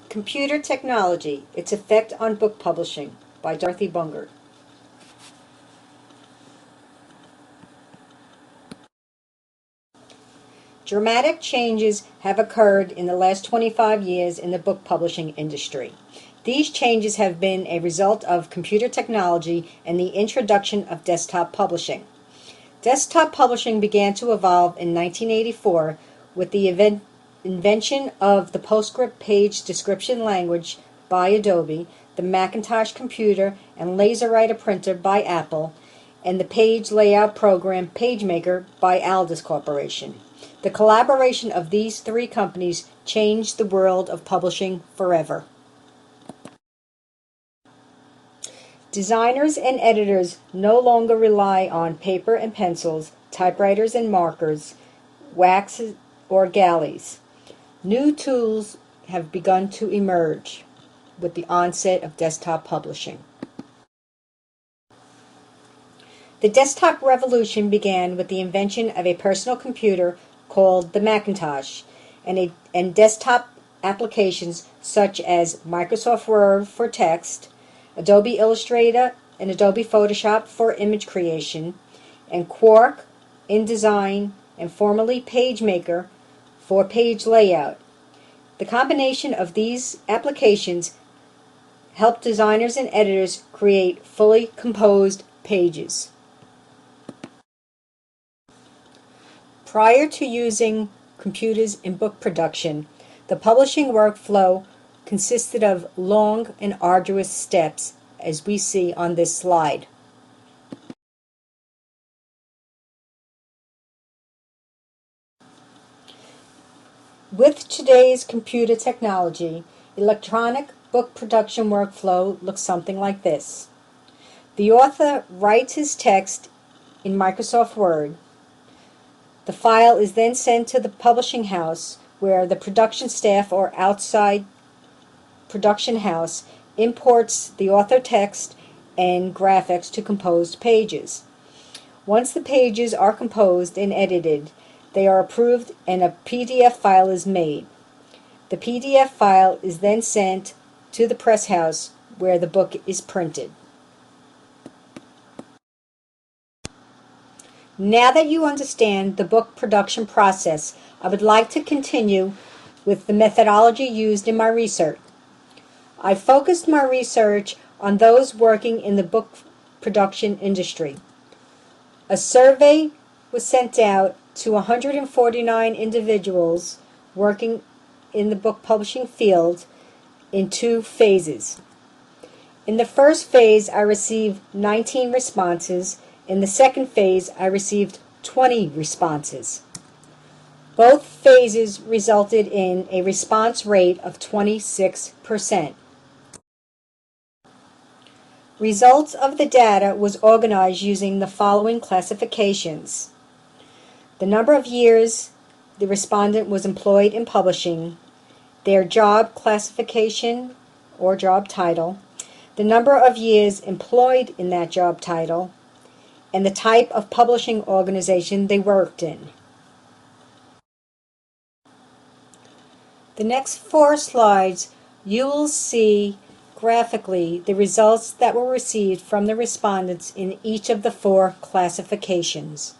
Computer Technology, Its Effect on Book Publishing by Dorothy Bungert. Dramatic changes have occurred in the last 25 years in the book publishing industry. These changes have been a result of computer technology and the introduction of desktop publishing. Desktop publishing began to evolve in 1984 with the invention of the PostScript page description language by Adobe, the Macintosh computer and LaserWriter printer by Apple, and the page layout program PageMaker by Aldus Corporation. The collaboration of these three companies changed the world of publishing forever. Designers and editors no longer rely on paper and pencils, typewriters and markers, wax or galleys. New tools have begun to emerge with the onset of desktop publishing. The desktop revolution began with the invention of a personal computer called the Macintosh and desktop applications such as Microsoft Word for text, Adobe Illustrator and Adobe Photoshop for image creation, and Quark, InDesign, and formerly PageMaker for page layout. The combination of these applications help designers and editors create fully composed pages. Prior to using computers in book production, the publishing workflow consisted of long and arduous steps, as we see on this slide. With today's computer technology, electronic book production workflow looks something like this. The author writes his text in Microsoft Word. The file is then sent to the publishing house, where the production staff or outside production house imports the author text and graphics to composed pages. Once the pages are composed and edited, they are approved and a PDF file is made. The PDF file is then sent to the press house where the book is printed. Now that you understand the book production process, I would like to continue with the methodology used in my research. I focused my research on those working in the book production industry. A survey was sent out to 149 individuals working in the book publishing field in two phases. In the first phase, I received 19 responses. In the second phase, I received 20 responses. Both phases resulted in a response rate of 26%. Results of the data was organized using the following classifications: the number of years the respondent was employed in publishing, their job classification or job title, the number of years employed in that job title, and the type of publishing organization they worked in. The next 4 slides, you will see graphically the results that were received from the respondents in each of the 4 classifications.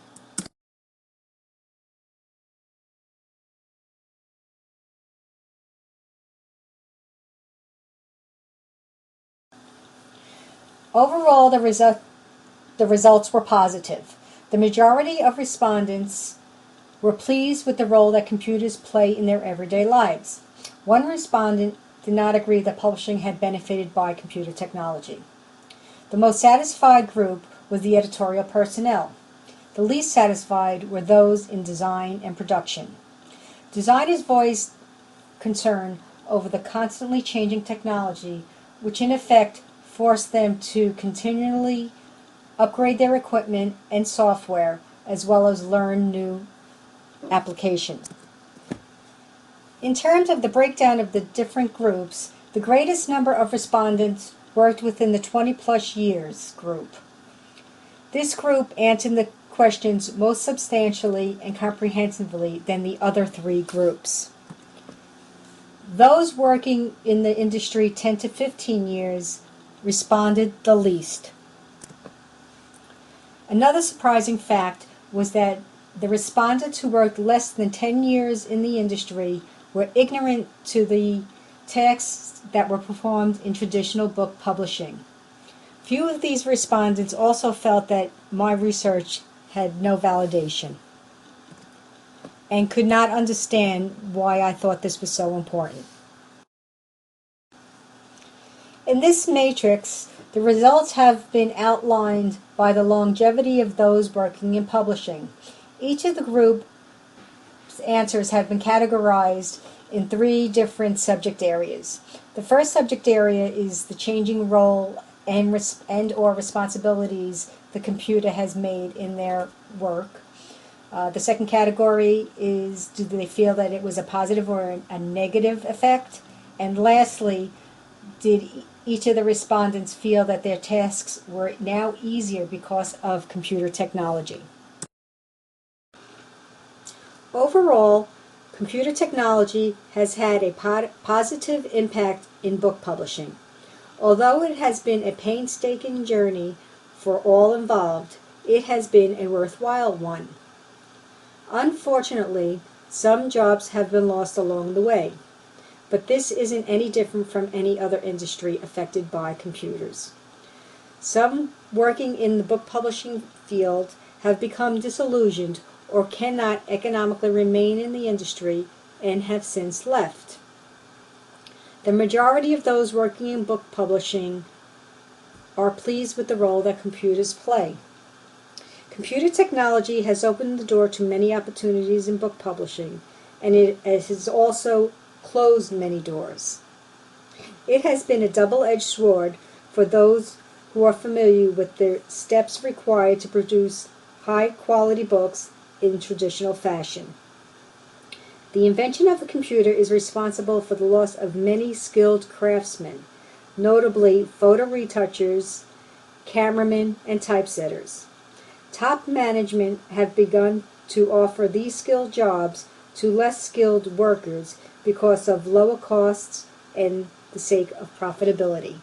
Overall, the results were positive. The majority of respondents were pleased with the role that computers play in their everyday lives. One respondent did not agree that publishing had benefited by computer technology. The most satisfied group was the editorial personnel. The least satisfied were those in design and production. Designers voiced concern over the constantly changing technology, which in effect forced them to continually upgrade their equipment and software, as well as learn new applications. In terms of the breakdown of the different groups, the greatest number of respondents worked within the 20-plus years group. This group answered the questions most substantially and comprehensively than the other 3 groups. Those working in the industry 10 to 15 years responded the least. Another surprising fact was that the respondents who worked less than 10 years in the industry were ignorant to the tasks that were performed in traditional book publishing. Few of these respondents also felt that my research had no validation and could not understand why I thought this was so important. In this matrix, the results have been outlined by the longevity of those working in publishing. Each of the group's answers have been categorized in 3 different subject areas. The first subject area is the changing role and or responsibilities the computer has made in their work. The second category is, do they feel that it was a positive or a negative effect? And lastly, did each of the respondents feel that their tasks were now easier because of computer technology? Overall, computer technology has had a positive impact in book publishing. Although it has been a painstaking journey for all involved, it has been a worthwhile one. Unfortunately, some jobs have been lost along the way, but this isn't any different from any other industry affected by computers. Some working in the book publishing field have become disillusioned or cannot economically remain in the industry and have since left. The majority of those working in book publishing are pleased with the role that computers play. Computer technology has opened the door to many opportunities in book publishing, and it has also closed many doors. It has been a double-edged sword for those who are familiar with the steps required to produce high-quality books in traditional fashion. The invention of the computer is responsible for the loss of many skilled craftsmen, notably photo retouchers, cameramen, and typesetters. Top management have begun to offer these skilled jobs to less skilled workers because of lower costs and the sake of profitability.